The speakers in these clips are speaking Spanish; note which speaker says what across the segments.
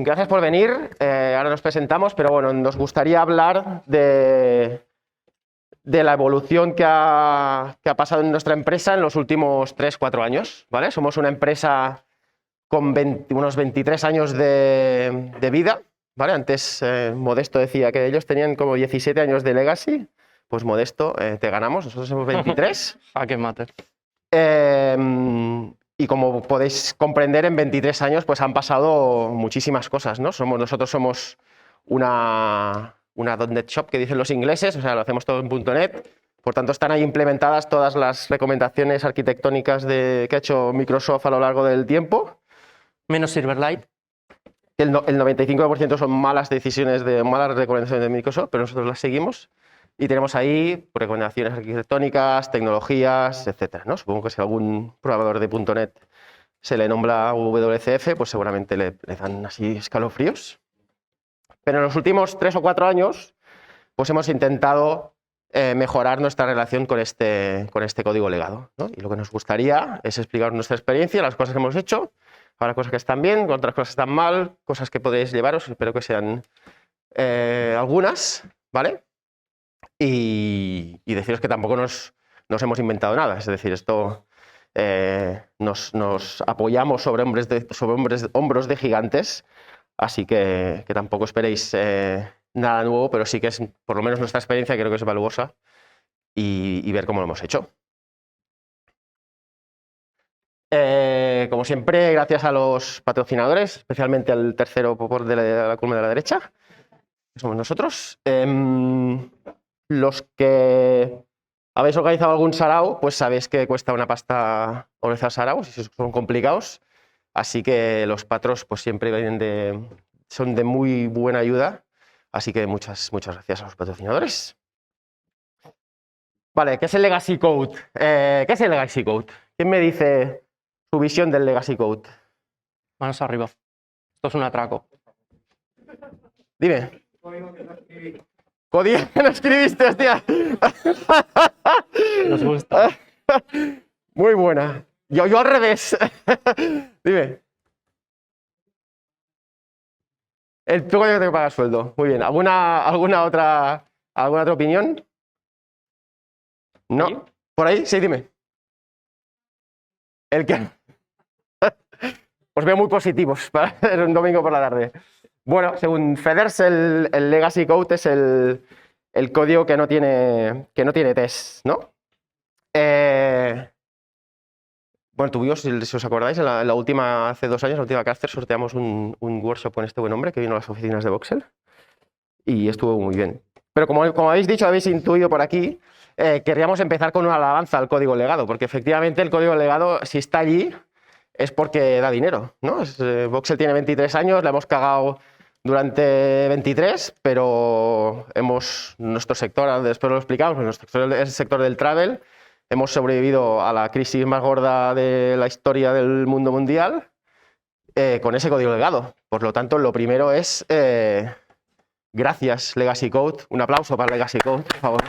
Speaker 1: Gracias por venir. Ahora nos presentamos, pero bueno, nos gustaría hablar de la evolución que ha pasado en nuestra empresa en los últimos 3-4 años, ¿vale? Somos una empresa con unos 23 años de vida, ¿vale? Antes Modesto decía que ellos tenían como 17 años de legacy, pues Modesto, te ganamos, nosotros somos 23.
Speaker 2: ¿A qué matter?
Speaker 1: Y como podéis comprender, en 23 años pues han pasado muchísimas cosas, ¿no? Nosotros somos una .NET Shop que dicen los ingleses, o sea, lo hacemos todo en .NET. Por tanto, están ahí implementadas todas las recomendaciones arquitectónicas que ha hecho Microsoft a lo largo del tiempo.
Speaker 2: Menos Silverlight.
Speaker 1: El 95% son malas decisiones, malas recomendaciones de Microsoft, pero nosotros las seguimos. Y tenemos ahí recomendaciones arquitectónicas, tecnologías, etcétera, ¿no? Supongo que si algún programador de .NET se le nombra WCF, pues seguramente le dan así escalofríos. Pero en los últimos 3 o 4 años pues hemos intentado mejorar nuestra relación con este código legado, ¿no? Y lo que nos gustaría es explicar nuestra experiencia, las cosas que hemos hecho, ahora cosas que están bien, otras cosas que están mal, cosas que podéis llevaros, espero que sean algunas, ¿vale? Y deciros que tampoco nos hemos inventado nada, es decir, esto nos apoyamos sobre hombros de gigantes, así que tampoco esperéis nada nuevo, pero sí que es, por lo menos nuestra experiencia, creo que es valuosa y ver cómo lo hemos hecho. Como siempre, gracias a los patrocinadores, especialmente al tercero de la columna de la derecha, que somos nosotros. Los que habéis organizado algún sarao, pues sabéis que cuesta una pasta organizar saraos y son complicados. Así que los patros pues siempre son de muy buena ayuda. Así que muchas gracias a los patrocinadores. Vale, ¿qué es el Legacy Code? ¿Qué es el Legacy Code? ¿Quién me dice su visión del Legacy Code?
Speaker 2: Manos arriba. Esto es un atraco.
Speaker 1: Dime. Código que no escribiste, hostia.
Speaker 2: Nos gusta.
Speaker 1: Muy buena. Yo al revés. Dime. El código que te paga sueldo. Muy bien. ¿Alguna otra opinión? ¿No?
Speaker 2: ¿Sí?
Speaker 1: ¿Por ahí? Sí, dime. El que... Os veo muy positivos para hacer un domingo por la tarde. Bueno, según Feders, el Legacy Code es el código que no tiene test, ¿no? Bueno, tuvimos, si os acordáis, en la última, hace 2 años, la última Caster, sorteamos un workshop con este buen hombre que vino a las oficinas de Voxel y estuvo muy bien. Pero como habéis dicho, habéis intuido por aquí, querríamos empezar con una alabanza al código legado, porque efectivamente el código legado, si está allí, es porque da dinero, ¿no? Voxel tiene 23 años, la hemos cagado durante 23, pero nuestro sector, después lo explicamos, nuestro sector es el sector del travel, hemos sobrevivido a la crisis más gorda de la historia del mundo mundial con ese código legado. Por lo tanto, lo primero es gracias Legacy Code, un aplauso para Legacy Code, por favor.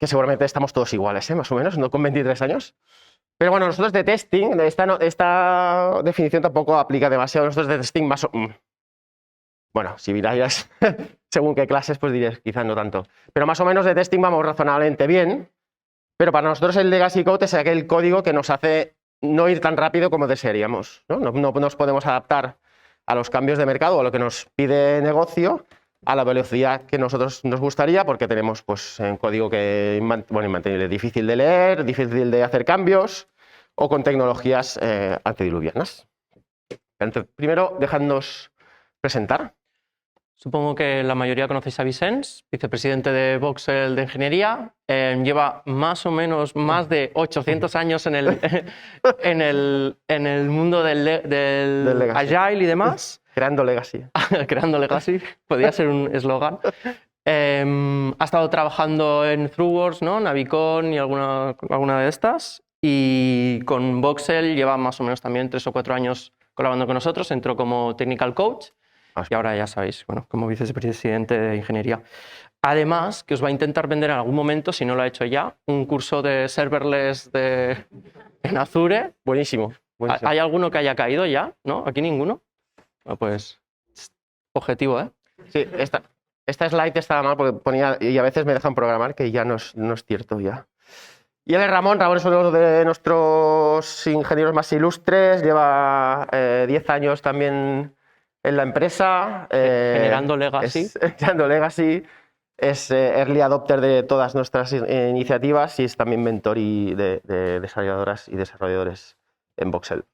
Speaker 1: Que seguramente estamos todos iguales, más o menos, no con 23 años. Pero bueno, nosotros de testing, esta definición tampoco aplica demasiado. Nosotros de testing más bueno, si miráis según qué clases, pues diréis, quizás no tanto. Pero más o menos de testing vamos razonablemente bien. Pero para nosotros el Legacy Code es aquel código que nos hace no ir tan rápido como desearíamos, ¿no? No nos podemos adaptar a los cambios de mercado o a lo que nos pide negocio a la velocidad que nosotros nos gustaría, porque tenemos pues un código que inmantenible, difícil de leer, difícil de hacer cambios o con tecnologías antediluvianas. Primero, dejadnos presentar.
Speaker 2: Supongo que la mayoría conocéis a Vicens, vicepresidente de Voxel de Ingeniería. Lleva más o menos más de 800 años en el mundo del Agile y demás.
Speaker 1: Creando Legacy.
Speaker 2: Creando Legacy, podría ser un eslogan. Ha estado trabajando en ThruWorks, ¿no? Navicon y alguna de estas. Y con Voxel lleva más o menos también 3 o 4 años colaborando con nosotros. Entró como Technical Coach. Y ahora ya sabéis, bueno, como vicepresidente de Ingeniería. Además, que os va a intentar vender en algún momento, si no lo ha hecho ya, un curso de serverless en Azure.
Speaker 1: Buenísimo. Buenísimo.
Speaker 2: ¿Hay alguno que haya caído ya? ¿No? ¿Aquí ninguno? Bueno, pues objetivo, ¿eh?
Speaker 1: Sí, esta slide estaba mal porque ponía, y a veces me dejan programar, que ya no es cierto ya. Y él es Ramón. Ramón es uno de nuestros ingenieros más ilustres, lleva 10 años también en la empresa.
Speaker 2: Generando legacy.
Speaker 1: Generando legacy. Es early adopter de todas nuestras iniciativas y es también mentor de desarrolladoras y desarrolladores en Voxel.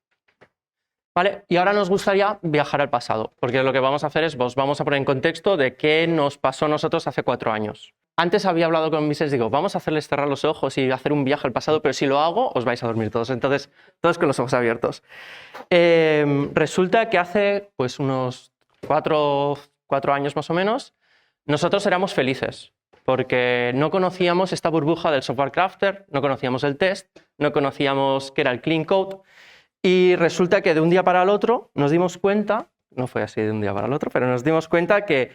Speaker 2: Vale, y ahora nos gustaría viajar al pasado, porque lo que vamos a hacer es, vamos a poner en contexto de qué nos pasó a nosotros hace 4 años. Antes había hablado con mis digo, vamos a hacerles cerrar los ojos y hacer un viaje al pasado, pero si lo hago, os vais a dormir todos. Entonces, todos con los ojos abiertos. Resulta que hace pues unos 4 años más o menos, nosotros éramos felices, porque no conocíamos esta burbuja del software crafter, no conocíamos el test, no conocíamos qué era el clean code, y resulta que de un día para el otro nos dimos cuenta, no fue así de un día para el otro, pero nos dimos cuenta que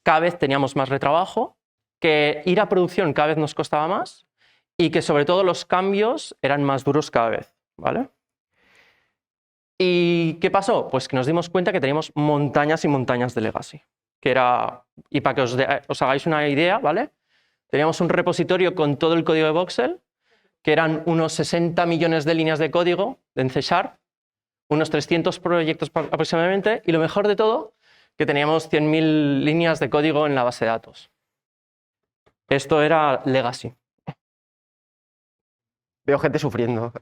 Speaker 2: cada vez teníamos más retrabajo, que ir a producción cada vez nos costaba más y que sobre todo los cambios eran más duros cada vez, ¿vale? ¿Y qué pasó? Pues que nos dimos cuenta que teníamos montañas y montañas de legacy, que era, y para que os hagáis una idea, ¿vale? Teníamos un repositorio con todo el código de Voxel, que eran unos 60 millones de líneas de código en C#, unos 300 proyectos aproximadamente, y lo mejor de todo, que teníamos 100.000 líneas de código en la base de datos. Esto era legacy.
Speaker 1: Veo gente sufriendo.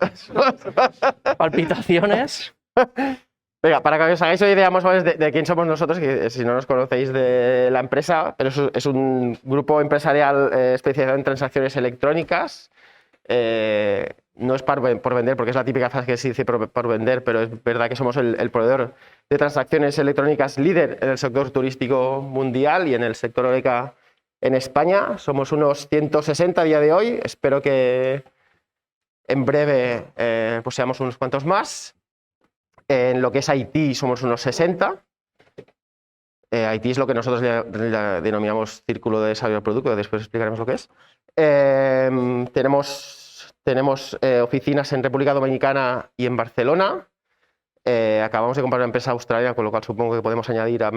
Speaker 2: Palpitaciones.
Speaker 1: Venga, para que os hagáis una idea más o menos de quién somos nosotros, que si no nos conocéis de la empresa, pero es un grupo empresarial especializado en transacciones electrónicas. No es por vender, porque es la típica frase que se dice por vender, pero es verdad que somos el proveedor de transacciones electrónicas líder en el sector turístico mundial y en el sector horeca en España. Somos unos 160 a día de hoy. Espero que en breve pues seamos unos cuantos más. En lo que es IT somos unos 60. IT es lo que nosotros denominamos círculo de desarrollo del producto, después explicaremos lo que es. Tenemos oficinas en República Dominicana y en Barcelona. Acabamos de comprar una empresa australiana, con lo cual supongo que podemos añadir a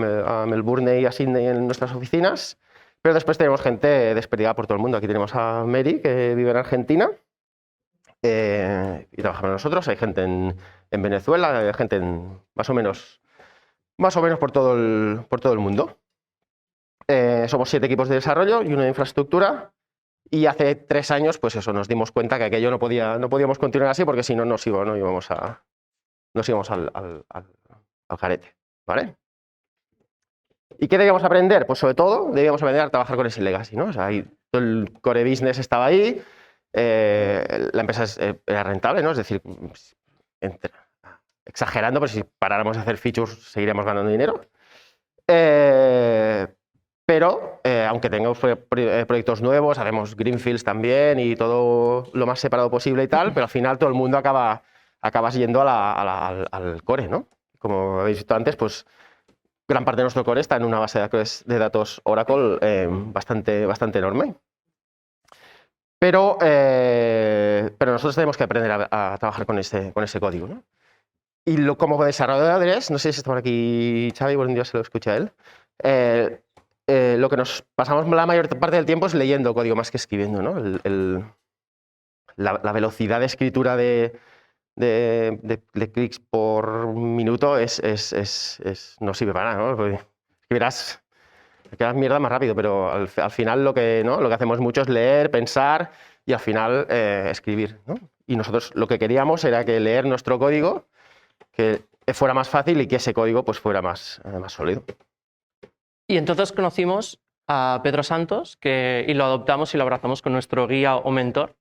Speaker 1: Melbourne y a Sydney en nuestras oficinas. Pero después tenemos gente desperdigada por todo el mundo. Aquí tenemos a Mary, que vive en Argentina y trabaja con nosotros. Hay gente en Venezuela, hay gente más o menos por todo el mundo. Somos 7 equipos de desarrollo y 1 de infraestructura. Y hace 3 años, pues eso, nos dimos cuenta que aquello no podíamos continuar así, porque si no nos íbamos al garete, ¿vale? ¿Y qué debíamos aprender? Pues sobre todo debíamos aprender a trabajar con ese legacy, ¿no? O sea, todo el core business estaba ahí, la empresa era rentable, ¿no? Es decir, exagerando, pero si paráramos de hacer features seguiríamos ganando dinero. Pero, aunque tengamos proyectos nuevos, hacemos greenfields también y todo lo más separado posible y tal, pero al final todo el mundo acabas yendo al core, ¿no? Como habéis visto antes, pues gran parte de nuestro core está en una base de datos Oracle bastante enorme. Pero nosotros tenemos que aprender a trabajar con ese código, ¿no? Y como desarrolladores, no sé si está por aquí Xavi, buen día, se lo escucha él. Lo que nos pasamos la mayor parte del tiempo es leyendo código más que escribiendo, ¿no? La velocidad de escritura de clics por minuto no sirve para nada, ¿no? Porque escribirás mierda más rápido, pero al final lo que hacemos mucho es leer, pensar y al final escribir, ¿no? Y nosotros lo que queríamos era que leer nuestro código que fuera más fácil y que ese código pues fuera más sólido.
Speaker 2: Y entonces conocimos a Pedro Santos y lo adoptamos y lo abrazamos con nuestro guía o mentor.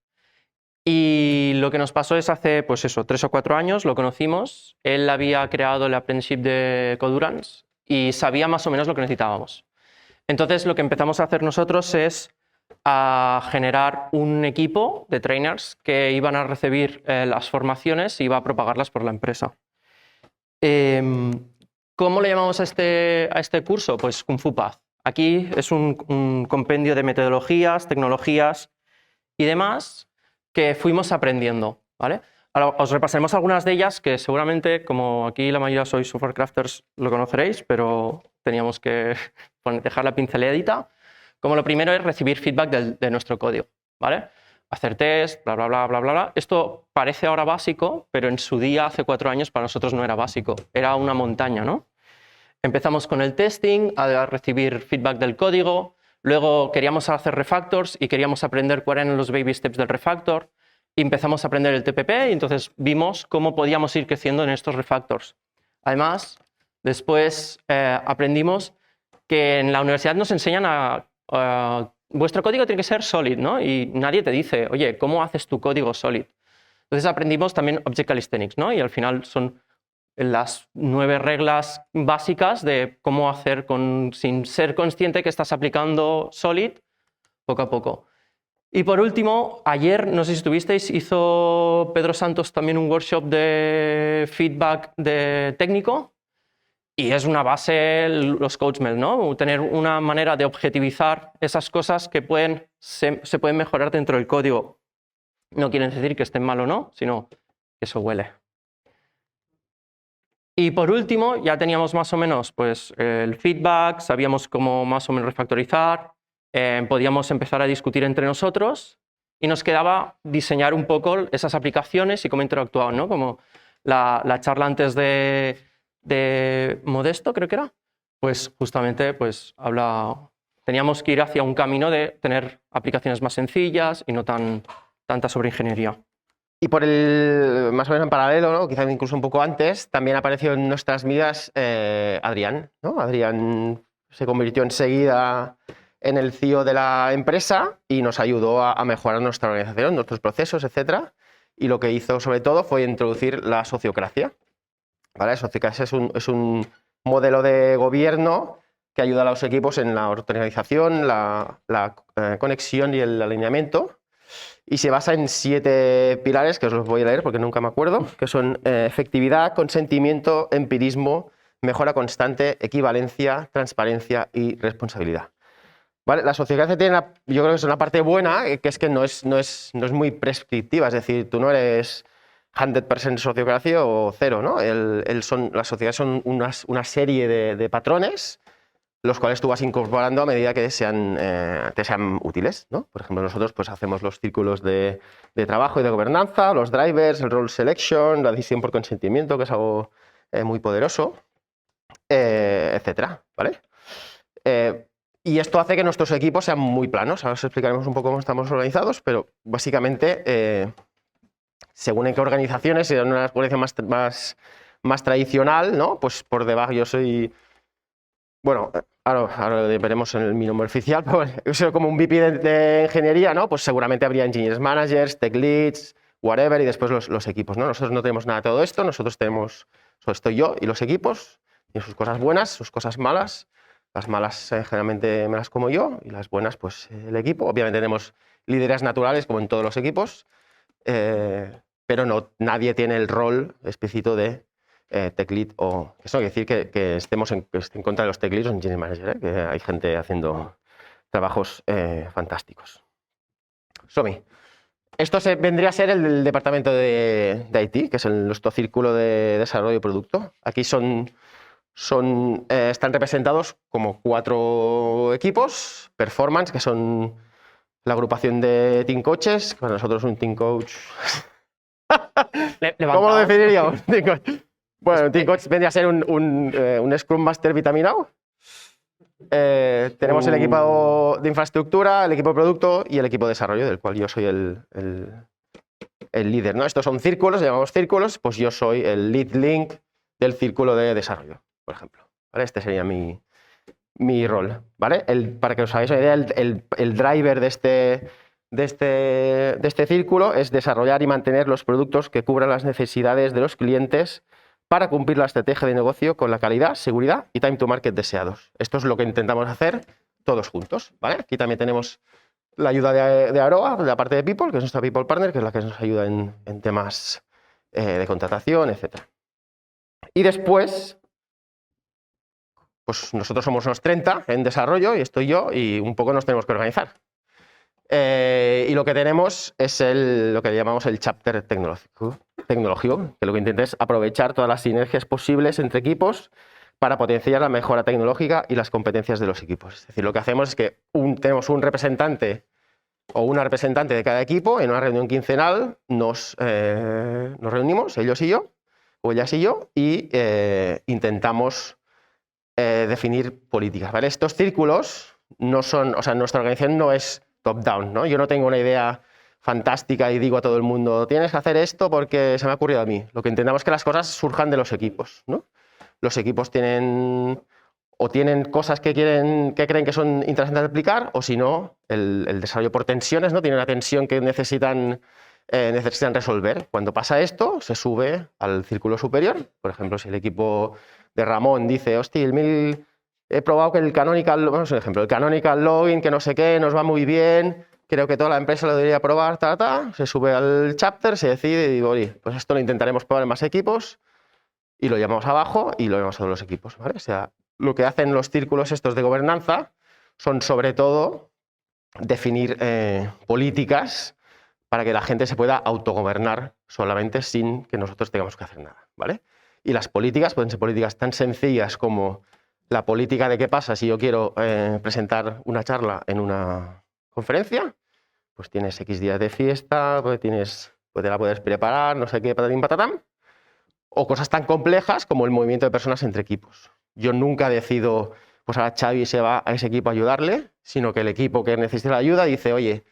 Speaker 2: Y lo que nos pasó es hace, pues eso, 3 o 4 años, lo conocimos. Él había creado el apprenticeship de Codurance y sabía más o menos lo que necesitábamos. Entonces lo que empezamos a hacer nosotros es a generar un equipo de trainers que iban a recibir las formaciones y iba a propagarlas por la empresa. ¿Cómo le llamamos a este curso? Pues Kung Fu Path. Aquí es un compendio de metodologías, tecnologías y demás que fuimos aprendiendo, ¿vale? Ahora os repasaremos algunas de ellas que seguramente, como aquí la mayoría sois software crafters, lo conoceréis, pero teníamos que dejar la pinceladita. Como lo primero es recibir feedback de nuestro código, ¿vale? Hacer test, bla, bla, bla, bla, bla, bla. Esto parece ahora básico, pero en su día, hace 4 años, para nosotros no era básico. Era una montaña, ¿no? Empezamos con el testing, a recibir feedback del código. Luego queríamos hacer refactors y queríamos aprender cuáles eran los baby steps del refactor. Y empezamos a aprender el TPP y entonces vimos cómo podíamos ir creciendo en estos refactors. Además, después aprendimos que en la universidad nos enseñan vuestro código tiene que ser solid, ¿no? Y nadie te dice, oye, ¿cómo haces tu código solid? Entonces aprendimos también Object Calisthenics, ¿no? Y al final son las 9 reglas básicas de cómo hacer sin ser consciente que estás aplicando solid poco a poco. Y por último, ayer, no sé si estuvisteis, hizo Pedro Santos también un workshop de feedback técnico y es una base los CodeSmell, ¿no? Tener una manera de objetivizar esas cosas que se pueden mejorar dentro del código. No quiere decir que estén mal o no, sino que eso huele. Y por último, ya teníamos más o menos pues, el feedback, sabíamos cómo más o menos refactorizar, podíamos empezar a discutir entre nosotros y nos quedaba diseñar un poco esas aplicaciones y cómo interactuaban, ¿no? Como la charla antes de Modesto, creo que era, pues justamente pues, teníamos que ir hacia un camino de tener aplicaciones más sencillas y no tanta sobre ingeniería.
Speaker 1: Y por más o menos en paralelo, ¿no? Quizá incluso un poco antes, también apareció en nuestras vidas Adrián, ¿no? Adrián se convirtió enseguida en el CEO de la empresa y nos ayudó a mejorar nuestra organización, nuestros procesos, etc. Y lo que hizo sobre todo fue introducir la sociocracia. ¿Vale? La sociocracia es un modelo de gobierno que ayuda a los equipos en la organización, la conexión y el alineamiento. Y se basa en 7 pilares, que os los voy a leer porque nunca me acuerdo, que son efectividad, consentimiento, empirismo, mejora constante, equivalencia, transparencia y responsabilidad. ¿Vale? La sociocracia tiene, yo creo que es una parte buena, que es que no es muy prescriptiva, es decir, tú no eres 100% sociocracia o cero, ¿no? Las sociedades son una serie de patrones los cuales tú vas incorporando a medida que te sean útiles, ¿no? Por ejemplo, nosotros pues, hacemos los círculos de trabajo y de gobernanza, los drivers, el role selection, la decisión por consentimiento, que es algo muy poderoso, etcétera, ¿vale? Y esto hace que nuestros equipos sean muy planos. Ahora os explicaremos un poco cómo estamos organizados, pero básicamente, según en qué organizaciones, si en una organización más tradicional, ¿no? Pues por debajo yo soy... Bueno, ahora lo veremos en mi nombre oficial, pero yo soy como un VP de ingeniería, ¿no? Pues seguramente habría engineers managers, tech leads, whatever, y después los equipos, ¿no? Nosotros no tenemos nada de todo esto, nosotros solo estoy yo y los equipos, tienen sus cosas buenas, sus cosas malas. Las malas generalmente me las como yo y las buenas pues el equipo. Obviamente tenemos líderes naturales como en todos los equipos, pero nadie tiene el rol explícito de tech lead o... Eso quiere decir que estemos en contra de los tech leads o engineering manager, que hay gente haciendo trabajos fantásticos. Somi. Esto vendría a ser el departamento de IT, que es nuestro círculo de desarrollo de producto. Aquí están representados como 4 equipos. Performance, que son la agrupación de team coaches. Para nosotros un team coach... ¿Cómo lo definiríamos? Bueno, un team coach vendría a ser un Scrum Master vitaminado. Tenemos el equipo de infraestructura, el equipo de producto y el equipo de desarrollo, del cual yo soy el líder, ¿no? Estos son círculos, llamamos círculos, pues yo soy el lead link del círculo de desarrollo, por ejemplo. ¿Vale? Este sería mi rol, ¿vale? Para que os hagáis una idea, el driver de este círculo es desarrollar y mantener los productos que cubran las necesidades de los clientes para cumplir la estrategia de negocio con la calidad, seguridad y time to market deseados. Esto es lo que intentamos hacer todos juntos, ¿vale? Aquí también tenemos la ayuda de Aroa, de la parte de People, que es nuestra People Partner, que es la que nos ayuda en temas de contratación, etc. Y después, pues nosotros somos unos 30 en desarrollo y estoy yo y un poco nos tenemos que organizar. Y lo que tenemos es lo que llamamos el chapter tecnológico, que lo que intenta es aprovechar todas las sinergias posibles entre equipos para potenciar la mejora tecnológica y las competencias de los equipos. Es decir, lo que hacemos es que tenemos un representante o una representante de cada equipo. En una reunión quincenal nos reunimos, ellos y yo, o ellas y yo, y intentamos definir políticas, ¿vale? Estos círculos no son, o sea, nuestra organización no es top-down, ¿no? Yo no tengo una idea fantástica y digo a todo el mundo, tienes que hacer esto porque se me ha ocurrido a mí. Lo que intentamos es que las cosas surjan de los equipos, ¿no? Los equipos tienen cosas que creen que son interesantes de aplicar, o si no, el desarrollo por tensiones, ¿no? Tiene una tensión que necesitan resolver. Cuando pasa esto, se sube al círculo superior. Por ejemplo, si el equipo de Ramón dice, hostia, he probado que el canonical, vamos a un ejemplo, el canonical login, que no sé qué, nos va muy bien, creo que toda la empresa lo debería probar, se sube al chapter, se decide y digo, oye, pues esto lo intentaremos probar en más equipos, y lo llamamos abajo y lo llamamos a todos los equipos, ¿vale? O sea, lo que hacen los círculos estos de gobernanza son sobre todo definir políticas para que la gente se pueda autogobernar solamente sin que nosotros tengamos que hacer nada, ¿vale? Y las políticas pueden ser políticas tan sencillas como la política de qué pasa si yo quiero presentar una charla en una conferencia, pues tienes X días de fiesta, pues te la puedes preparar, no sé qué, patatín, patatán. O cosas tan complejas como el movimiento de personas entre equipos. Yo nunca decido, pues ahora Xavi se va a ese equipo a ayudarle, sino que el equipo que necesita la ayuda dice, oye,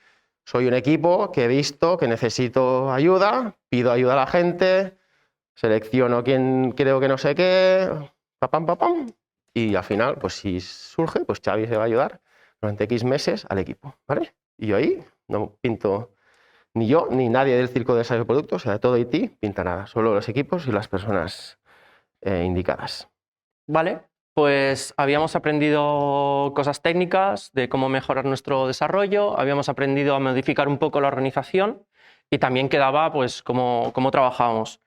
Speaker 1: soy un equipo que he visto que necesito ayuda, pido ayuda a la gente, selecciono quién creo que no sé qué, papam, papam, y al final, pues si surge, pues Xavi se va a ayudar durante X meses al equipo, ¿vale? Y yo ahí no pinto... Ni yo, ni nadie del circo de desarrollo de productos, o sea, todo IT, pinta nada. Solo los equipos y las personas indicadas.
Speaker 2: Vale, pues habíamos aprendido cosas técnicas de cómo mejorar nuestro desarrollo, habíamos aprendido a modificar un poco la organización y también quedaba pues cómo trabajábamos.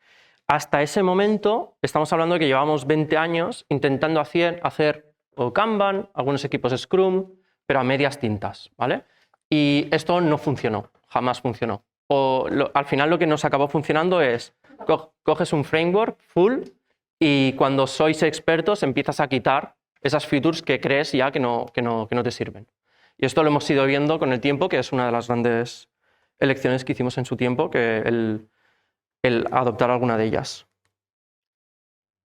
Speaker 2: Hasta ese momento estamos hablando de que llevamos 20 años intentando hacer o Kanban, algunos equipos Scrum, pero a medias tintas, ¿vale? Y esto no funcionó, jamás funcionó. Al final lo que nos acabó funcionando es, coges un framework full y cuando sois expertos empiezas a quitar esas features que crees ya que no te sirven. Y esto lo hemos ido viendo con el tiempo, que es una de las grandes elecciones que hicimos en su tiempo, que el adoptar alguna de ellas.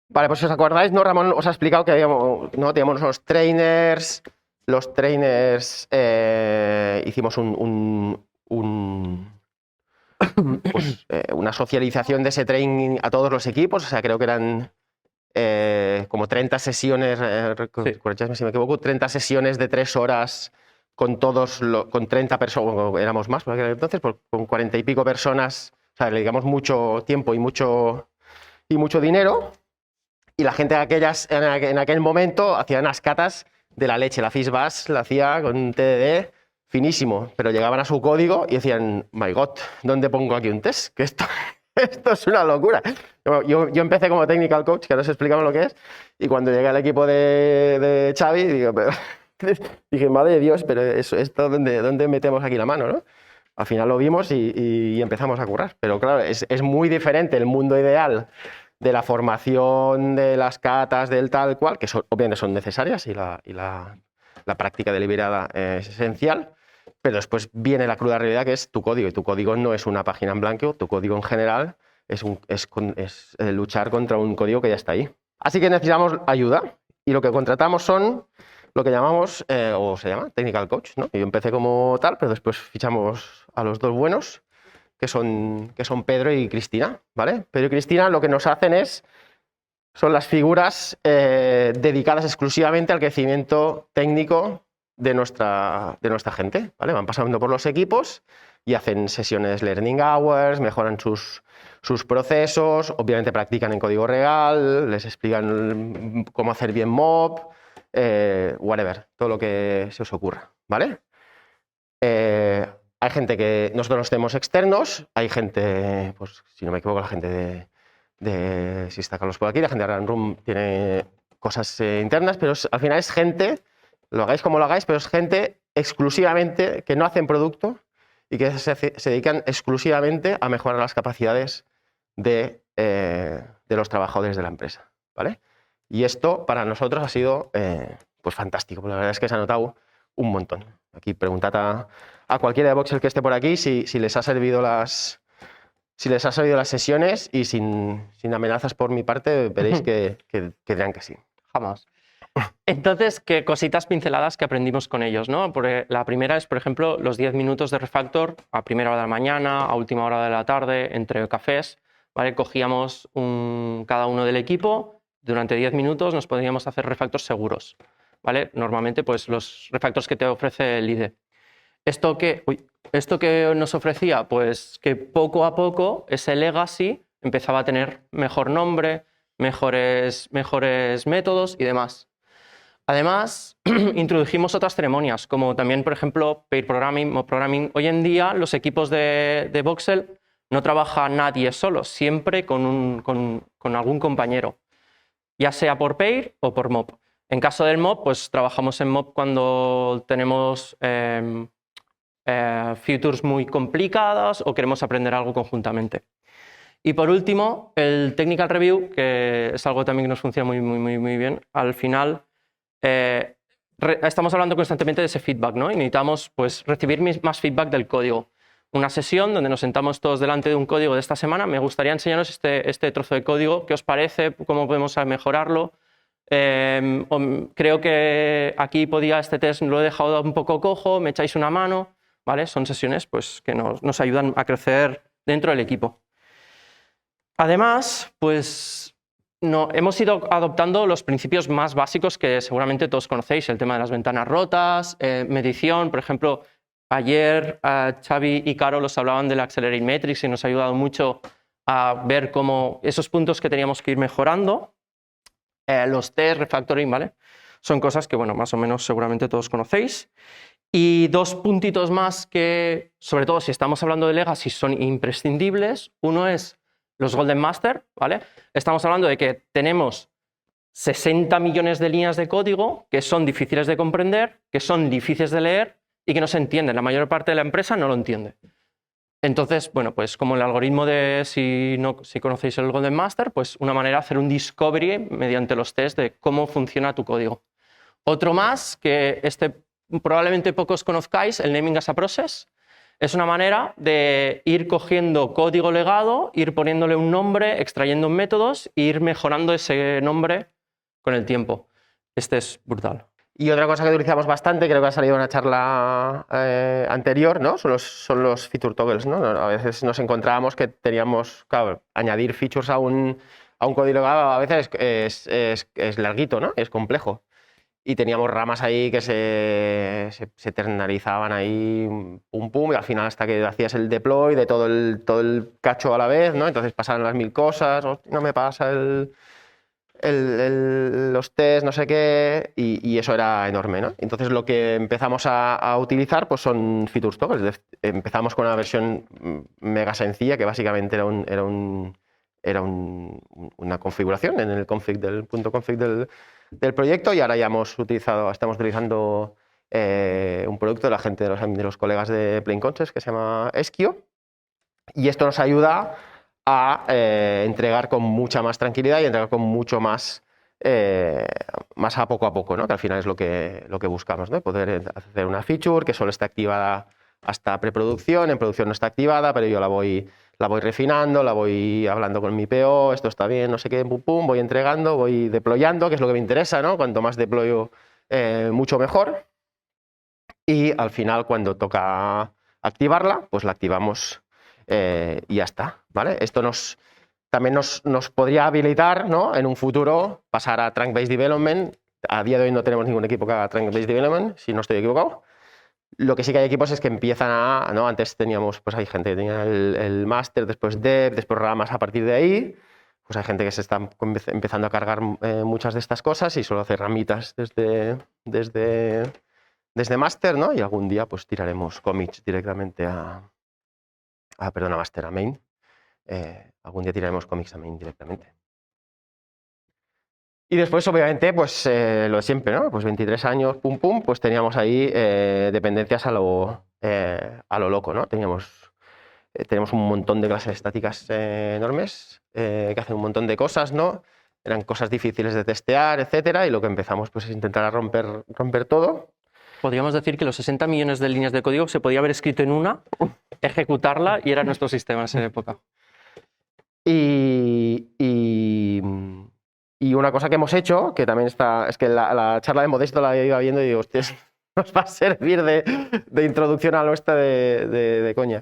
Speaker 1: Vale, pues si os acordáis, ¿no? Ramón os ha explicado que teníamos los trainers. Los trainers hicimos una socialización de ese training a todos los equipos. O sea, creo que eran como 30 sesiones, corregidme si me equivoco, 30 sesiones de 3 horas con con 30 personas, éramos más por aquel entonces, con 40 y pico personas. O sea, le dedicamos mucho tiempo y mucho dinero. Y la gente en aquel momento hacía unas catas de la leche. La FishBash la hacía con un TDD finísimo, pero llegaban a su código y decían, my God, ¿dónde pongo aquí un test? Que esto es una locura. Yo empecé como technical coach, que ahora os explicamos lo que es, y cuando llegué al equipo de Xavi, dije, madre de Dios, pero esto ¿dónde metemos aquí la mano, ¿no? Al final lo vimos y empezamos a currar. Pero claro, es muy diferente el mundo ideal de la formación, de las catas, del tal cual, que obviamente son necesarias y la práctica deliberada es esencial, pero después viene la cruda realidad que es tu código, y tu código no es una página en blanco, tu código en general es luchar contra un código que ya está ahí. Así que necesitamos ayuda, y lo que contratamos son lo que llamamos, o se llama, technical coach, ¿no? Yo empecé como tal, pero después fichamos a los dos buenos, que son Pedro y Cristina, ¿vale? Pedro y Cristina lo que nos hacen son las figuras dedicadas exclusivamente al crecimiento técnico de nuestra gente, ¿vale? Van pasando por los equipos y hacen sesiones learning hours, mejoran sus procesos, obviamente practican en código real, les explican cómo hacer bien mob, whatever, todo lo que se os ocurra, ¿vale? Hay gente que nosotros los tenemos externos, hay gente, pues si no me equivoco, la gente si está Carlos por aquí, la gente de Run Room tiene cosas internas, pero al final es gente lo hagáis como lo hagáis, pero es gente exclusivamente que no hacen producto y que se dedican exclusivamente a mejorar las capacidades de los trabajadores de la empresa, ¿vale? Y esto para nosotros ha sido pues fantástico, porque la verdad es que se ha notado un montón. Aquí preguntad a cualquiera de Voxel que esté por aquí si les ha servido las sesiones, y sin amenazas por mi parte veréis que dirán que sí.
Speaker 2: Jamás. Entonces, ¿qué cositas pinceladas que aprendimos con ellos, ¿no? Porque la primera es, por ejemplo, los 10 minutos de refactor a primera hora de la mañana, a última hora de la tarde, entre cafés, ¿vale? Cogíamos cada uno del equipo, durante 10 minutos nos podíamos hacer refactors seguros, ¿vale? Normalmente, pues los refactors que te ofrece el IDE. ¿Esto que nos ofrecía? Pues que poco a poco ese legacy empezaba a tener mejor nombre, mejores métodos y demás. Además, introdujimos otras ceremonias, como también, por ejemplo, pair programming, mob programming. Hoy en día los equipos de Voxel no trabaja nadie solo, siempre con algún compañero, ya sea por pair o por mob. En caso del mob, pues trabajamos en mob cuando tenemos features muy complicadas o queremos aprender algo conjuntamente. Y por último, el technical review, que es algo también que nos funciona muy bien. Al final, estamos hablando constantemente de ese feedback, ¿no? Y necesitamos pues, recibir más feedback del código. Una sesión donde nos sentamos todos delante de un código de esta semana. Me gustaría enseñaros este trozo de código. ¿Qué os parece? ¿Cómo podemos mejorarlo? Creo que aquí este test lo he dejado un poco cojo, me echáis una mano, ¿vale? Son sesiones pues, que nos ayudan a crecer dentro del equipo. Además, pues hemos ido adoptando los principios más básicos que seguramente todos conocéis, el tema de las ventanas rotas, medición. Por ejemplo, ayer Xavi y Caro os hablaban del Accelerate Metrics y nos ha ayudado mucho a ver cómo esos puntos que teníamos que ir mejorando. Los test, refactoring, ¿vale? Son cosas que, bueno, más o menos seguramente todos conocéis. Y dos puntitos más que, sobre todo si estamos hablando de Legacy, son imprescindibles. Uno es los Golden Master, ¿vale? Estamos hablando de que tenemos 60 millones de líneas de código que son difíciles de comprender, que son difíciles de leer y que no se entienden. La mayor parte de la empresa no lo entiende. Entonces, bueno, pues como el algoritmo de, si conocéis el Golden Master, pues una manera de hacer un discovery mediante los tests de cómo funciona tu código. Otro más, que probablemente pocos conozcáis, el Naming as a Process. Es una manera de ir cogiendo código legado, ir poniéndole un nombre, extrayendo métodos e ir mejorando ese nombre con el tiempo. Este es brutal.
Speaker 1: Y otra cosa que utilizamos bastante, creo que ha salido en una charla anterior, ¿no? Son los feature toggles, ¿no? A veces nos encontrábamos que teníamos, claro, añadir features a un código legado a veces es larguito, ¿no? Es complejo. Y teníamos ramas ahí que se eternalizaban ahí, pum, y al final hasta que hacías el deploy de todo el cacho a la vez, ¿no? Entonces pasaban las 1000 cosas, no me pasa los test, no sé qué, y eso era enorme, ¿no? Entonces lo que empezamos a utilizar pues son features toggles. Empezamos con una versión mega sencilla que básicamente era una configuración en el config del punto config del proyecto, y ahora ya estamos utilizando un producto de la gente, de los colegas de Plain Concepts, que se llama Esquio, y esto nos ayuda a entregar con mucha más tranquilidad y entregar con mucho más a poco, ¿no? Que al final es lo que buscamos, ¿no? Poder hacer una feature que solo está activada hasta preproducción, en producción no está activada, pero yo la voy refinando, la voy hablando con mi PO, esto está bien, no sé qué, pum, voy entregando, voy deployando, que es lo que me interesa, ¿no? Cuanto más deployo, mucho mejor. Y al final, cuando toca activarla, pues la activamos y ya está, ¿vale? Esto también nos podría habilitar, ¿no? En un futuro pasar a Trunk-Based Development. A día de hoy no tenemos ningún equipo que haga Trunk-Based Development, si no estoy equivocado. Lo que sí que hay equipos es que empiezan ¿no? Antes teníamos, pues hay gente que tenía el máster, después dev, después ramas a partir de ahí. Pues hay gente que se está empezando a cargar muchas de estas cosas y solo hace ramitas desde máster, ¿no? Y algún día pues tiraremos commits directamente a máster, a main. Algún día tiraremos commits a main directamente. Y después, obviamente, pues lo de siempre, ¿no? Pues 23 años, pum, pum, pues teníamos ahí dependencias a lo loco, ¿no? Tenemos un montón de clases estáticas enormes que hacen un montón de cosas, ¿no? Eran cosas difíciles de testear, etcétera, y lo que empezamos pues, es intentar romper todo.
Speaker 2: Podríamos decir que los 60 millones de líneas de código se podía haber escrito en una, ejecutarla y era nuestro sistema en esa época.
Speaker 1: Y una cosa que hemos hecho, que también está, es que la charla de Modesto la iba viendo y digo, hostia, nos va a servir de introducción a nuestra de coña.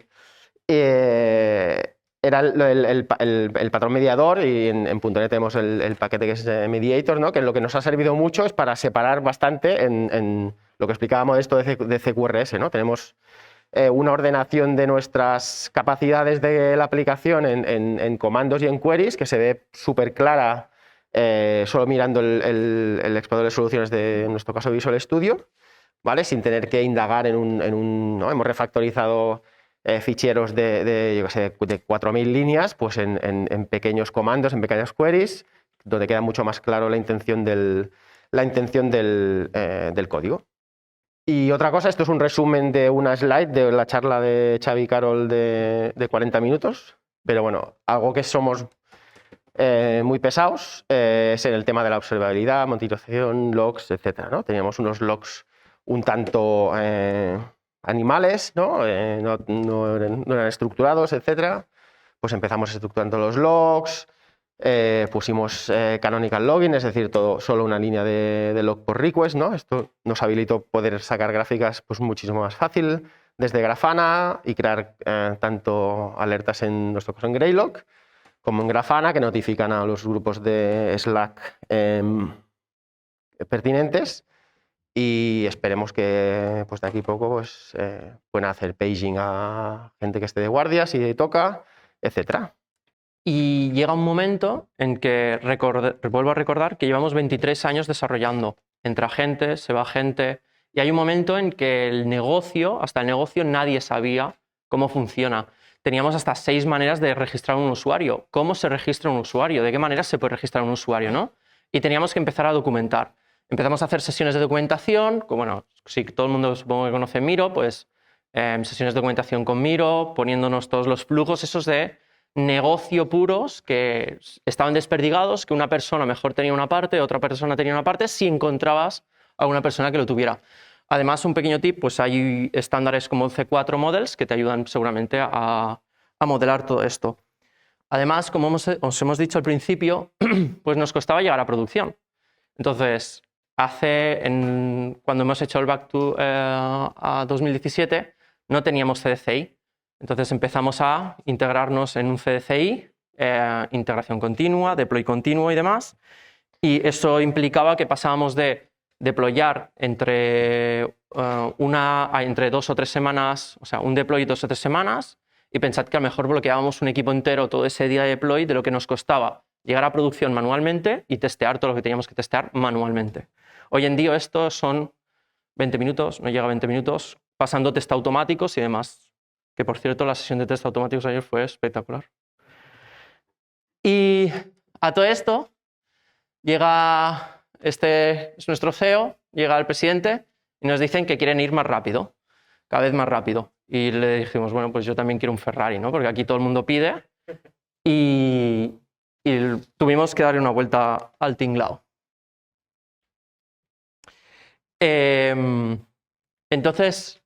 Speaker 1: Era el patrón mediador, y en .NET tenemos el paquete que es Mediator, ¿no? Que lo que nos ha servido mucho es para separar bastante en lo que explicaba Modesto de CQRS, ¿no? Tenemos una ordenación de nuestras capacidades de la aplicación en comandos y en queries que se ve súper clara solo mirando el explorador de soluciones de, en nuestro caso, Visual Studio, ¿vale? Sin tener que indagar ¿no? Hemos refactorizado ficheros de 4.000 líneas pues en pequeños comandos, en pequeñas queries, donde queda mucho más claro la intención del código. Y otra cosa, esto es un resumen de una slide de la charla de Xavi y Carol de 40 minutos, pero bueno, algo que somos muy pesados es en el tema de la observabilidad, monitorización, logs, etc., ¿no? Teníamos unos logs un tanto animales, ¿no? No eran estructurados, etc. Pues empezamos estructurando los logs, pusimos canonical logging, es decir, solo una línea de log por request, ¿no? Esto nos habilitó poder sacar gráficas pues, muchísimo más fácil desde Grafana y crear tanto alertas en nuestro caso en Greylog como en Grafana, que notifican a los grupos de Slack pertinentes, y esperemos que pues, de aquí a poco pues, puedan hacer paging a gente que esté de guardia si toca, etc.
Speaker 2: Y llega un momento en que vuelvo a recordar que llevamos 23 años desarrollando. Entra gente, se va gente, y hay un momento en que hasta el negocio nadie sabía cómo funciona. Teníamos hasta 6 maneras de registrar un usuario. ¿Cómo se registra un usuario? ¿De qué manera se puede registrar un usuario, ¿no? Y teníamos que empezar a documentar. Empezamos a hacer sesiones de documentación, bueno, si todo el mundo supongo que conoce Miro, pues sesiones de documentación con Miro, poniéndonos todos los flujos esos de negocio puros que estaban desperdigados, que una persona mejor tenía una parte, otra persona tenía una parte, si encontrabas a una persona que lo tuviera. Además, un pequeño tip, pues hay estándares como el C4 Models que te ayudan seguramente a modelar todo esto. Además, como os hemos dicho al principio, pues nos costaba llegar a producción. Entonces, cuando hemos hecho el back a 2017, no teníamos CDCI. Entonces empezamos a integrarnos en un CDCI, integración continua, deploy continuo y demás. Y eso implicaba que pasábamos de deployar entre 2 o 3 semanas, o sea, un deploy 2 o 3 semanas, y pensad que a lo mejor bloqueábamos un equipo entero todo ese día de deploy de lo que nos costaba llegar a producción manualmente y testear todo lo que teníamos que testear manualmente. Hoy en día esto son 20 minutos, no llega a 20 minutos, pasando test automáticos y demás. Que por cierto, la sesión de test automáticos ayer fue espectacular. Y a todo esto llega, este es nuestro CEO, llega el presidente y nos dicen que quieren ir más rápido, cada vez más rápido. Y le dijimos, bueno, pues yo también quiero un Ferrari, ¿no? Porque aquí todo el mundo pide. Y tuvimos que darle una vuelta al tinglao. Entonces,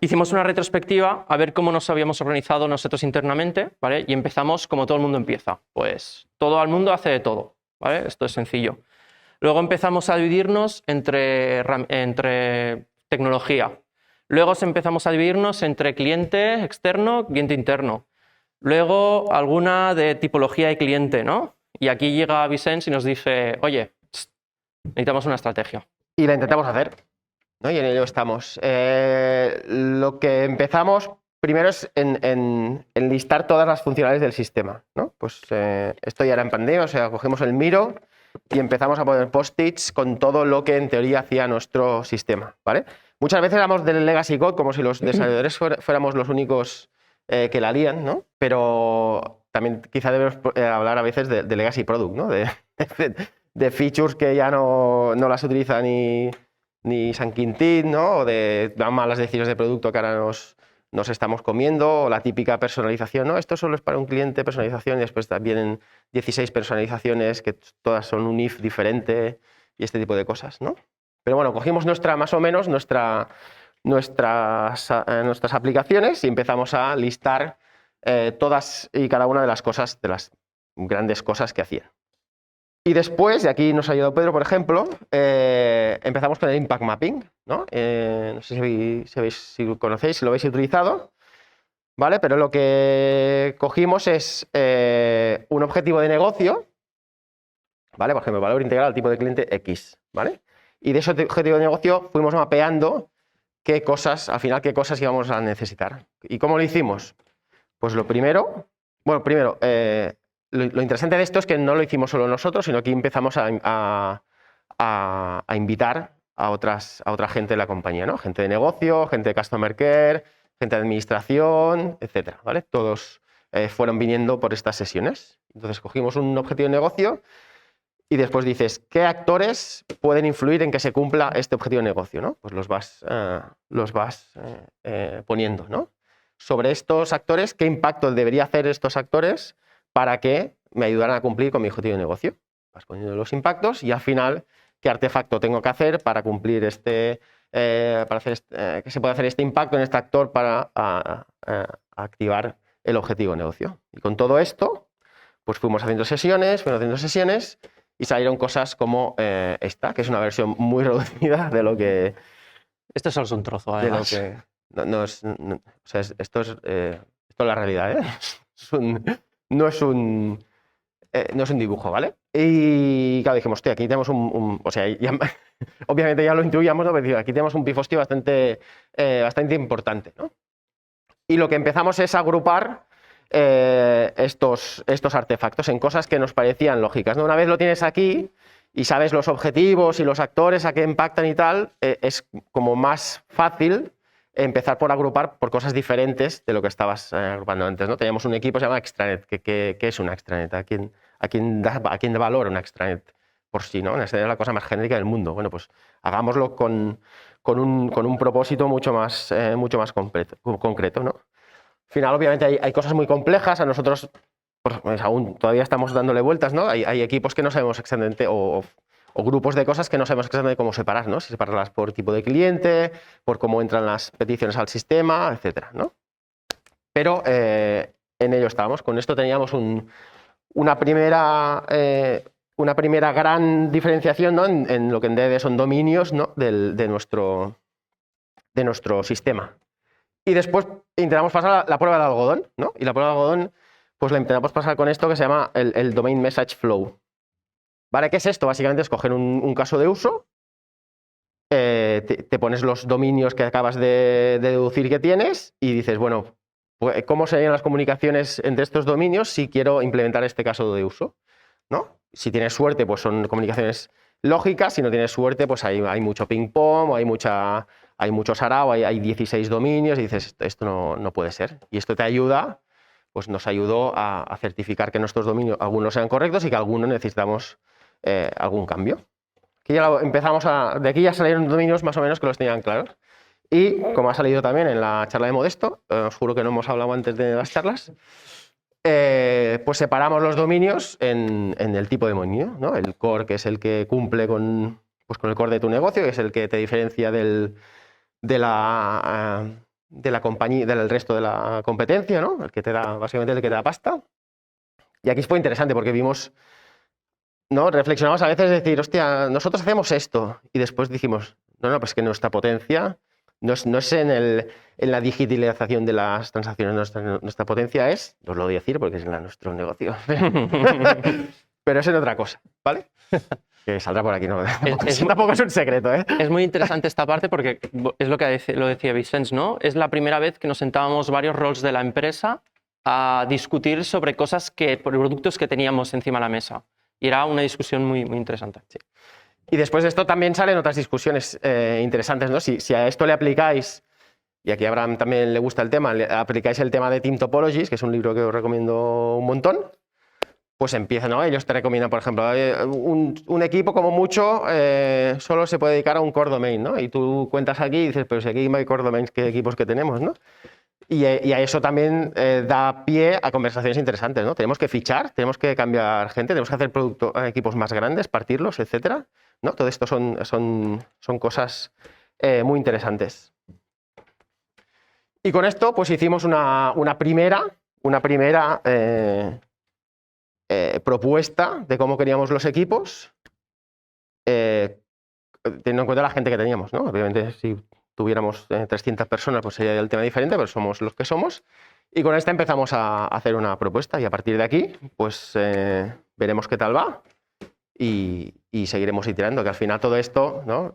Speaker 2: hicimos una retrospectiva a ver cómo nos habíamos organizado nosotros internamente, ¿vale? Y empezamos como todo el mundo empieza. Pues todo el mundo hace de todo, ¿vale? Esto es sencillo. Luego empezamos a dividirnos entre tecnología. Luego empezamos a dividirnos entre cliente externo, cliente interno. Luego alguna de tipología de cliente, ¿no? Y aquí llega Vicens y nos dice, oye, necesitamos una estrategia.
Speaker 1: Y la intentamos hacer, ¿no? Y en ello estamos. Lo que empezamos primero es en listar todas las funcionalidades del sistema, ¿no? Pues esto ya era en pandemia, o sea, cogimos el Miro y empezamos a poner post-its con todo lo que en teoría hacía nuestro sistema, ¿vale? Muchas veces hablamos del legacy code como si los desarrolladores fuéramos los únicos que la lían, ¿no? Pero también quizá debemos hablar a veces de legacy product, ¿no? De de features que ya no las utiliza ni San Quintín, ¿no? O de malas decisiones de producto que ahora nos estamos comiendo, o la típica personalización, ¿no? Esto solo es para un cliente, personalización, y después vienen 16 personalizaciones que todas son un if diferente y este tipo de cosas, ¿no? Pero bueno, cogimos más o menos nuestras aplicaciones y empezamos a listar todas y cada una de las cosas, de las grandes cosas que hacían. Y después, y aquí nos ha ayudado Pedro, por ejemplo, empezamos con el Impact Mapping, ¿no? No sé si lo conocéis, si lo habéis utilizado, ¿vale? Pero lo que cogimos es un objetivo de negocio, ¿vale? Por ejemplo, valor integral al tipo de cliente X, ¿vale? Y de ese objetivo de negocio fuimos mapeando al final qué cosas íbamos a necesitar. ¿Y cómo lo hicimos? Pues lo primero, lo interesante de esto es que no lo hicimos solo nosotros, sino que empezamos a invitar a otra gente de la compañía, ¿no? Gente de negocio, gente de customer care, gente de administración, etcétera, ¿vale? Todos fueron viniendo por estas sesiones. Entonces cogimos un objetivo de negocio y después dices, ¿qué actores pueden influir en que se cumpla este objetivo de negocio, ¿no? Pues los vas poniendo, ¿no? Sobre estos actores, ¿qué impacto debería hacer estos actores para que me ayudaran a cumplir con mi objetivo de negocio? Vas poniendo los impactos y al final, ¿qué artefacto tengo que hacer para cumplir que se pueda hacer este impacto en este actor para activar el objetivo de negocio? Y con todo esto, pues fuimos haciendo sesiones y salieron cosas como esta, que es una versión muy reducida de lo que...
Speaker 2: Esto solo es un trozo, además.
Speaker 1: Esto es la realidad, ¿eh? No es un dibujo, ¿vale? Y claro, dijimos, hostia, aquí tenemos obviamente ya lo intuíamos, ¿no? Pero aquí tenemos un pifostio bastante importante, ¿no? Y lo que empezamos es agrupar estos artefactos en cosas que nos parecían lógicas, ¿no? Una vez lo tienes aquí y sabes los objetivos y los actores a qué impactan y tal, es como más fácil empezar por agrupar por cosas diferentes de lo que estabas agrupando antes, ¿no? Teníamos un equipo que se llama extranet. ¿Qué es una extranet? ¿A quién da valor una extranet por sí, ¿no? Una extranet es la cosa más genérica del mundo. Bueno, pues hagámoslo con un propósito mucho más concreto, ¿no? Al final, obviamente, hay cosas muy complejas. A nosotros pues, aún todavía estamos dándole vueltas, ¿no? Hay equipos que no sabemos exactamente o grupos de cosas que no sabemos exactamente cómo separar, ¿no? Si separarlas por tipo de cliente, por cómo entran las peticiones al sistema, etcétera, ¿no? Pero en ello estábamos. Con esto teníamos una primera gran diferenciación, ¿no? en lo que en DD son dominios, ¿no? de nuestro sistema. Y después intentamos pasar la prueba del algodón, ¿no? Y la prueba del algodón pues la intentamos pasar con esto que se llama el Domain Message Flow. ¿Vale? ¿Qué es esto? Básicamente es coger un caso de uso, te pones los dominios que acabas de deducir que tienes y dices, bueno, pues, ¿cómo serían las comunicaciones entre estos dominios si quiero implementar este caso de uso? ¿No? Si tienes suerte, pues son comunicaciones lógicas. Si no tienes suerte, pues hay mucho ping-pong, hay mucho sarao, hay 16 dominios y dices, esto no puede ser. Y esto te ayuda, pues nos ayudó a certificar que nuestros dominios, algunos sean correctos y que algunos necesitamos algún cambio. Aquí ya de aquí ya salieron dominios más o menos que los tenían claros. Y como ha salido también en la charla de Modesto, os juro que no hemos hablado antes de las charlas, pues separamos los dominios en el tipo de dominio, ¿no? El core, que es el que cumple con el core de tu negocio, que es el que te diferencia de la compañía, del resto de la competencia, ¿no? Básicamente el que te da pasta. Y aquí fue interesante porque vimos, ¿no? Reflexionamos a veces decir, hostia, nosotros hacemos esto. Y después dijimos, no, pues que nuestra potencia no es en la digitalización de las transacciones. Nuestra potencia es, os lo voy a decir porque es en nuestro negocio, pero es en otra cosa, ¿vale? Que saldrá por aquí, ¿no? Tampoco es un secreto, ¿eh?
Speaker 2: Es muy interesante esta parte porque es lo que lo decía Vicens, ¿no? Es la primera vez que nos sentábamos varios roles de la empresa a discutir sobre productos que teníamos encima de la mesa. Y era una discusión muy interesante.
Speaker 1: Sí. Y después de esto también salen otras discusiones interesantes, ¿no? Si a esto le aplicáis, y aquí a Abraham también le gusta el tema, le aplicáis el tema de Team Topologies, que es un libro que os recomiendo un montón, pues empieza, ¿no? Ellos te recomiendan, por ejemplo, un equipo como mucho solo se puede dedicar a un core domain, ¿no? Y tú cuentas aquí y dices, pero si aquí no hay core domains, ¿qué equipos que tenemos, ¿no? Y a eso también da pie a conversaciones interesantes, ¿no? Tenemos que fichar, tenemos que cambiar gente, tenemos que hacer equipos más grandes, partirlos, etcétera, ¿no? Todo esto son cosas muy interesantes. Y con esto, pues hicimos una primera propuesta de cómo queríamos los equipos, teniendo en cuenta la gente que teníamos, ¿no? Obviamente, si tuviéramos 300 personas, pues sería el tema diferente, pero somos los que somos. Y con esta empezamos a hacer una propuesta y a partir de aquí, pues veremos qué tal va y seguiremos iterando, que al final todo esto, ¿no?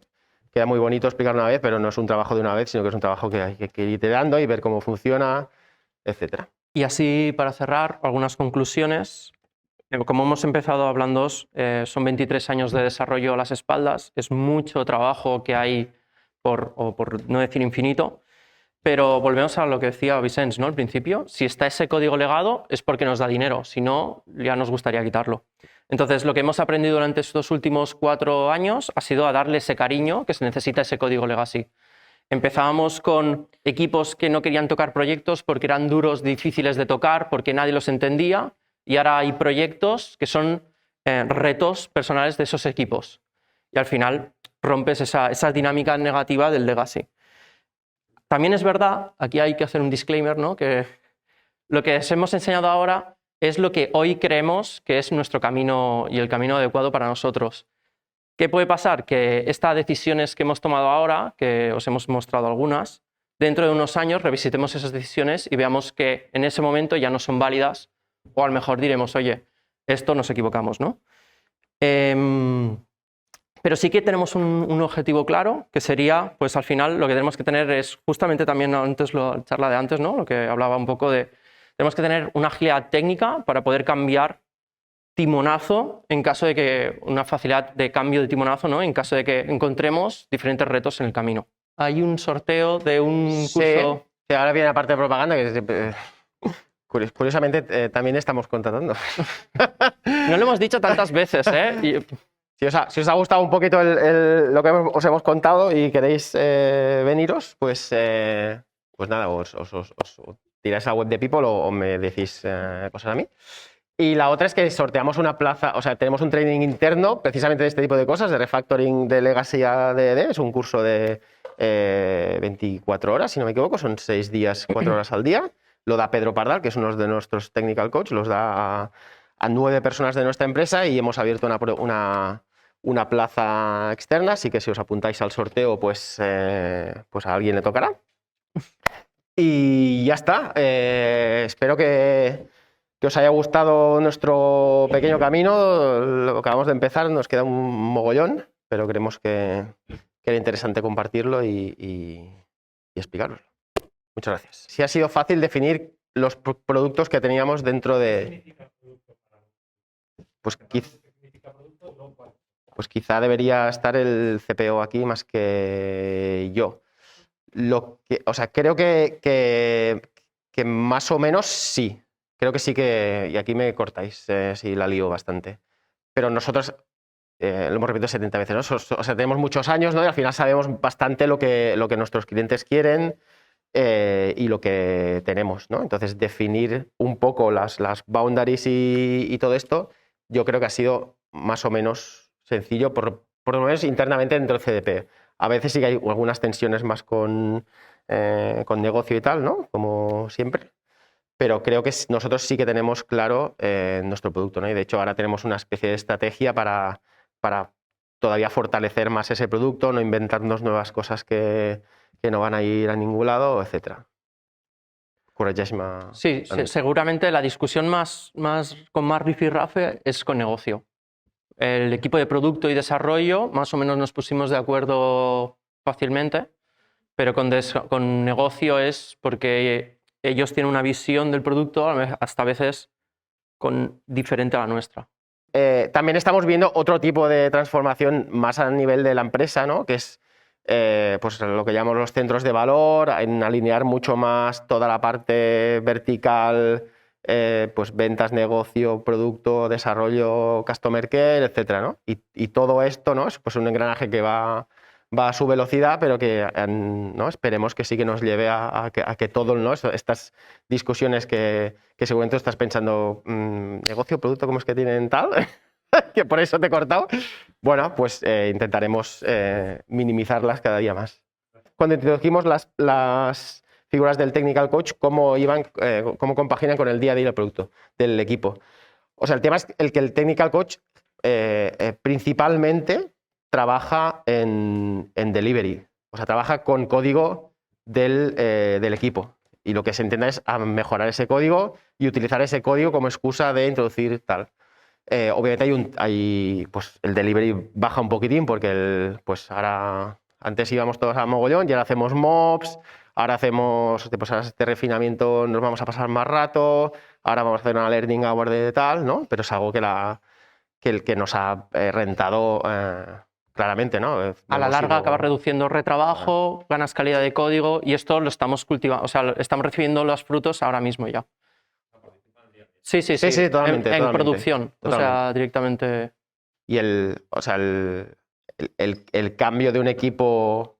Speaker 1: Queda muy bonito explicar una vez, pero no es un trabajo de una vez, sino que es un trabajo que hay que ir iterando y ver cómo funciona, etcétera.
Speaker 2: Y así, para cerrar, algunas conclusiones. Como hemos empezado hablando, son 23 años de desarrollo a las espaldas, es mucho trabajo que hay, por no decir infinito, pero volvemos a lo que decía Vicens, ¿no? Al principio, si está ese código legado es porque nos da dinero, si no, ya nos gustaría quitarlo. Entonces, lo que hemos aprendido durante estos últimos 4 años ha sido a darle ese cariño que se necesita a ese código legacy. Empezábamos con equipos que no querían tocar proyectos porque eran duros, difíciles de tocar, porque nadie los entendía, y ahora hay proyectos que son retos personales de esos equipos. Y al final rompes esa dinámica negativa del legacy. También es verdad, aquí hay que hacer un disclaimer, ¿no? Que lo que os hemos enseñado ahora es lo que hoy creemos que es nuestro camino y el camino adecuado para nosotros. ¿Qué puede pasar? Que estas decisiones que hemos tomado ahora, que os hemos mostrado algunas, dentro de unos años revisitemos esas decisiones y veamos que en ese momento ya no son válidas, o a lo mejor diremos, oye, esto nos equivocamos, ¿no? Pero sí que tenemos un objetivo claro, que sería, pues al final lo que tenemos que tener es, justamente también antes, la charla de antes, ¿no? Lo que hablaba un poco de, tenemos que tener una agilidad técnica para poder cambiar timonazo en caso de que, una facilidad de cambio de timonazo, ¿no? En caso de que encontremos diferentes retos en el camino. Hay un sorteo de un curso...
Speaker 1: Sí, ahora viene la parte de propaganda que curiosamente también estamos contratando.
Speaker 2: No lo hemos dicho tantas veces, ¿eh?
Speaker 1: Si os ha gustado un poquito lo que os hemos contado y queréis veniros, pues nada, os tiráis a la web de People o me decís cosas a mí. Y la otra es que sorteamos una plaza, o sea, tenemos un training interno precisamente de este tipo de cosas, de refactoring de Legacy a DDD. Es un curso de 24 horas, si no me equivoco, son 6 días, 4 horas al día. Lo da Pedro Pardal, que es uno de nuestros technical coach, los da a 9 personas de nuestra empresa y hemos abierto una plaza externa, así que si os apuntáis al sorteo, pues a alguien le tocará. Y ya está. Espero que os haya gustado nuestro pequeño camino. Lo acabamos de empezar, nos queda un mogollón, pero creemos que era interesante compartirlo y explicarlo. Muchas gracias. Sí ha sido fácil definir los productos que teníamos dentro de... Pues quizá debería estar el CPO aquí más que yo. O sea, creo que más o menos sí. Creo que sí que... Y aquí me cortáis si la lío bastante. Pero nosotros, lo hemos repetido 70 veces, ¿no? O sea, tenemos muchos años, ¿no? Y al final sabemos bastante lo que nuestros clientes quieren y lo que tenemos, ¿no? Entonces, definir un poco las boundaries y todo esto, yo creo que ha sido más o menos sencillo, por lo menos internamente dentro del CDP. A veces sí que hay algunas tensiones más con negocio y tal, ¿no? Como siempre. Pero creo que nosotros sí que tenemos claro nuestro producto, ¿no? Y de hecho ahora tenemos una especie de estrategia para todavía fortalecer más ese producto, no inventarnos nuevas cosas que no van a ir a ningún lado, etc.
Speaker 2: Sí, seguramente la discusión con más rifirrafe es con negocio. El equipo de producto y desarrollo más o menos nos pusimos de acuerdo fácilmente, pero con negocio es porque ellos tienen una visión del producto hasta a veces diferente a la nuestra.
Speaker 1: También estamos viendo otro tipo de transformación más a nivel de la empresa, ¿no? Que es pues lo que llamamos los centros de valor, en alinear mucho más toda la parte vertical pues ventas, negocio, producto, desarrollo, customer care, etcétera, ¿no? Y todo esto, ¿no? Es pues un engranaje que va a su velocidad, pero que ¿no? Esperemos que sí que nos lleve a que todo, ¿no? Estas discusiones que seguramente estás pensando, negocio, producto, ¿cómo es que tienen tal? Que por eso te he cortado. Bueno, pues intentaremos minimizarlas cada día más. Cuando introdujimos las figuras del technical coach, cómo compaginan con el día a día del producto, del equipo. O sea, el tema es el que el technical coach principalmente trabaja en delivery, o sea, trabaja con código del equipo. Y lo que se intenta es a mejorar ese código y utilizar ese código como excusa de introducir tal. Obviamente pues el delivery baja un poquitín porque pues ahora antes íbamos todos a mogollón y ahora hacemos mobs, ahora hacemos pues ahora este refinamiento, nos vamos a pasar más rato, ahora vamos a hacer una learning hour de tal, ¿no? Pero es algo que nos ha rentado claramente, ¿no?
Speaker 2: A la larga acabas reduciendo retrabajo, ganas calidad de código y esto lo estamos cultivando, o sea, estamos recibiendo los frutos ahora mismo ya. Sí,
Speaker 1: totalmente.
Speaker 2: En producción, totalmente. O sea, directamente.
Speaker 1: Y el cambio de un equipo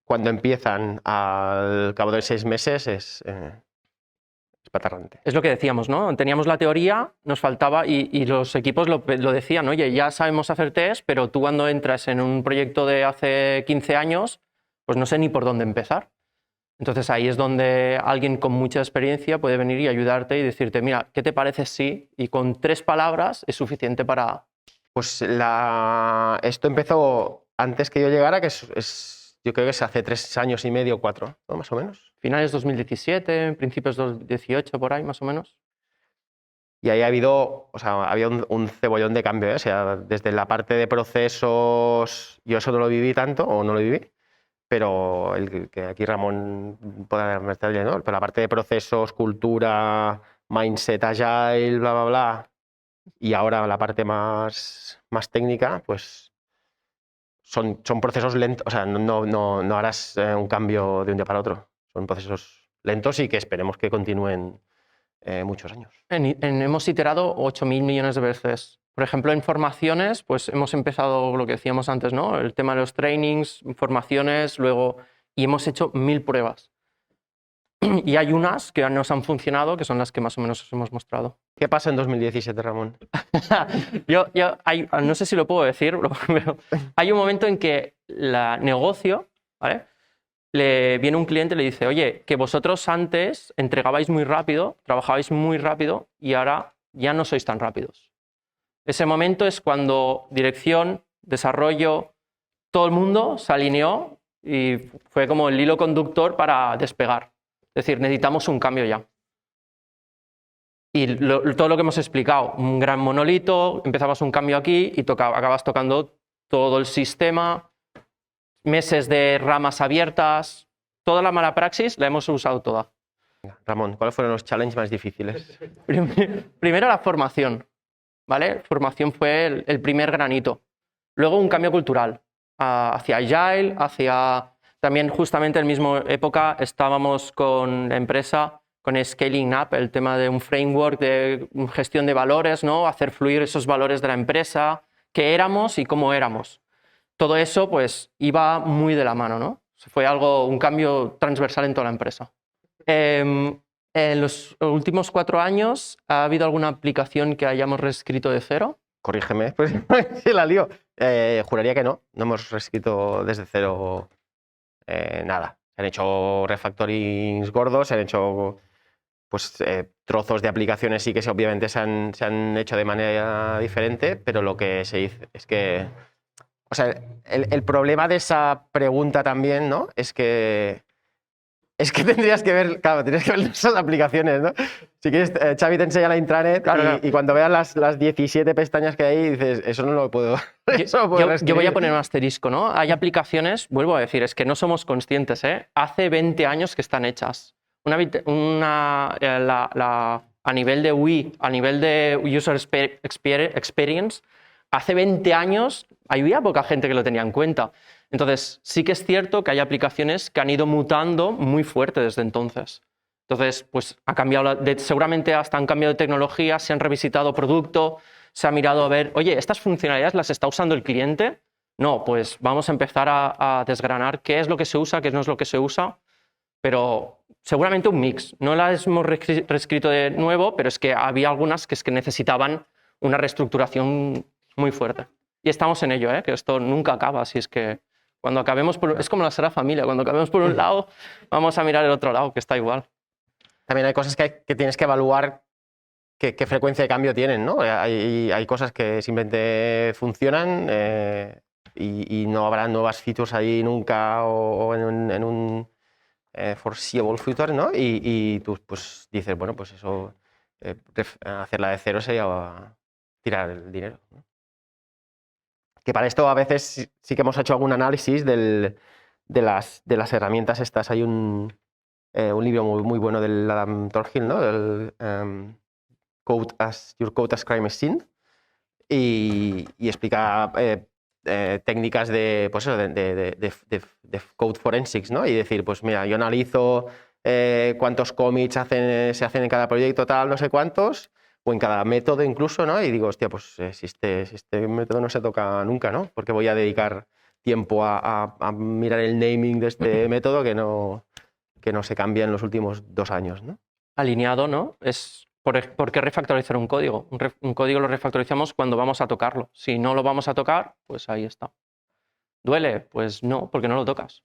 Speaker 1: cuando empiezan al cabo de 6 meses es patarrante.
Speaker 2: Es lo que decíamos, ¿no? Teníamos la teoría, nos faltaba y los equipos lo decían, oye, ya sabemos hacer test, pero tú cuando entras en un proyecto de hace 15 años, pues no sé ni por dónde empezar. Entonces ahí es donde alguien con mucha experiencia puede venir y ayudarte y decirte, mira, ¿qué te parece si? Y con 3 palabras es suficiente para...
Speaker 1: Pues esto empezó antes que yo llegara, que yo creo que es hace 3 años y medio, 4, ¿no? Más o menos.
Speaker 2: Finales 2017, principios 2018, por ahí, más o menos.
Speaker 1: Y ahí había un cebollón de cambio, ¿eh? O sea, desde la parte de procesos, yo eso no lo viví tanto, o no lo viví, pero que aquí Ramón pueda meterle, ¿no? Pero la parte de procesos, cultura, mindset agile, bla, bla, bla, y ahora la parte más técnica, pues son procesos lentos, o sea, no harás un cambio de un día para otro. Son procesos lentos y que esperemos que continúen muchos años.
Speaker 2: Hemos iterado 8.000 millones de veces. Por ejemplo, en formaciones, pues hemos empezado lo que decíamos antes, ¿no? El tema de los trainings, formaciones, luego... Y hemos hecho 1.000 pruebas. Y hay unas que nos han funcionado, que son las que más o menos os hemos mostrado.
Speaker 1: ¿Qué pasa en 2017, Ramón?
Speaker 2: No sé si lo puedo decir, pero hay un momento en que el negocio, ¿vale? Le viene un cliente y le dice, oye, que vosotros antes entregabais muy rápido, trabajabais muy rápido y ahora ya no sois tan rápidos. Ese momento es cuando dirección, desarrollo, todo el mundo se alineó y fue como el hilo conductor para despegar. Es decir, necesitamos un cambio ya. Y todo lo que hemos explicado, un gran monolito, empezabas un cambio aquí y acabas tocando todo el sistema, meses de ramas abiertas, toda la mala praxis la hemos usado toda.
Speaker 1: Ramón, ¿cuáles fueron los challenges más difíciles?
Speaker 2: Primero la formación, ¿vale? Formación fue el primer granito. Luego un cambio cultural, hacia Agile, hacia... También justamente en la misma época estábamos con la empresa, con Scaling Up, el tema de un framework de gestión de valores, ¿no? Hacer fluir esos valores de la empresa, qué éramos y cómo éramos. Todo eso pues iba muy de la mano, ¿no? Fue un cambio transversal en toda la empresa. En los últimos 4 años, ¿ha habido alguna aplicación que hayamos reescrito de cero?
Speaker 1: Corrígeme, pues se la lío. Juraría que no hemos reescrito desde cero nada. Se han hecho refactorings gordos, se han hecho pues, trozos de aplicaciones sí que obviamente se han hecho de manera diferente, pero lo que se dice es que... O sea, el problema de esa pregunta también, ¿no? Es que tendrías que ver, claro, tienes que ver esas aplicaciones, ¿no? Si quieres, Xavi te enseña la intranet y cuando veas las 17 pestañas que hay, dices, eso no lo puedo
Speaker 2: yo voy a poner un asterisco, ¿no? Hay aplicaciones, vuelvo a decir, es que no somos conscientes, ¿eh? Hace 20 años que están hechas. A nivel de UI, a nivel de User Experience, hace 20 años había poca gente que lo tenía en cuenta. Entonces, sí que es cierto que hay aplicaciones que han ido mutando muy fuerte desde entonces. Entonces, pues ha cambiado, seguramente hasta han cambiado de tecnología, se han revisitado producto, se ha mirado a ver, oye, ¿estas funcionalidades las está usando el cliente? No, pues vamos a empezar a desgranar qué es lo que se usa, qué no es lo que se usa, pero seguramente un mix. No las hemos reescrito de nuevo, pero es que había algunas que es que necesitaban una reestructuración muy fuerte. Y estamos en ello, que esto nunca acaba, así es que cuando acabemos es como la Sagrada Familia, cuando acabemos por un lado, vamos a mirar el otro lado, que está igual.
Speaker 1: También hay cosas que tienes que evaluar qué frecuencia de cambio tienen, ¿no? Hay cosas que simplemente funcionan y no habrá nuevas features ahí nunca o en un foreseeable future, ¿no? Y tú pues dices, bueno, pues eso, hacerla de cero sería tirar el dinero, ¿no? Que para esto a veces sí que hemos hecho algún análisis de las herramientas estas. Hay un libro muy bueno del Adam Thornhill, ¿no? Your Code as Crime Scene, y explica técnicas de, pues eso, de code forensics, ¿no? Y decir, pues mira, yo analizo cuántos commits se hacen en cada proyecto, tal, no sé cuántos, o en cada método incluso, ¿no? Y digo, hostia, pues si este método no se toca nunca, ¿no? Porque voy a dedicar tiempo a mirar el naming de este método que no se cambia en los últimos 2 años, ¿no?
Speaker 2: Alineado, ¿no? ¿Por qué refactorizar un código? Un código lo refactorizamos cuando vamos a tocarlo. Si no lo vamos a tocar, pues ahí está. ¿Duele? Pues no, porque no lo tocas.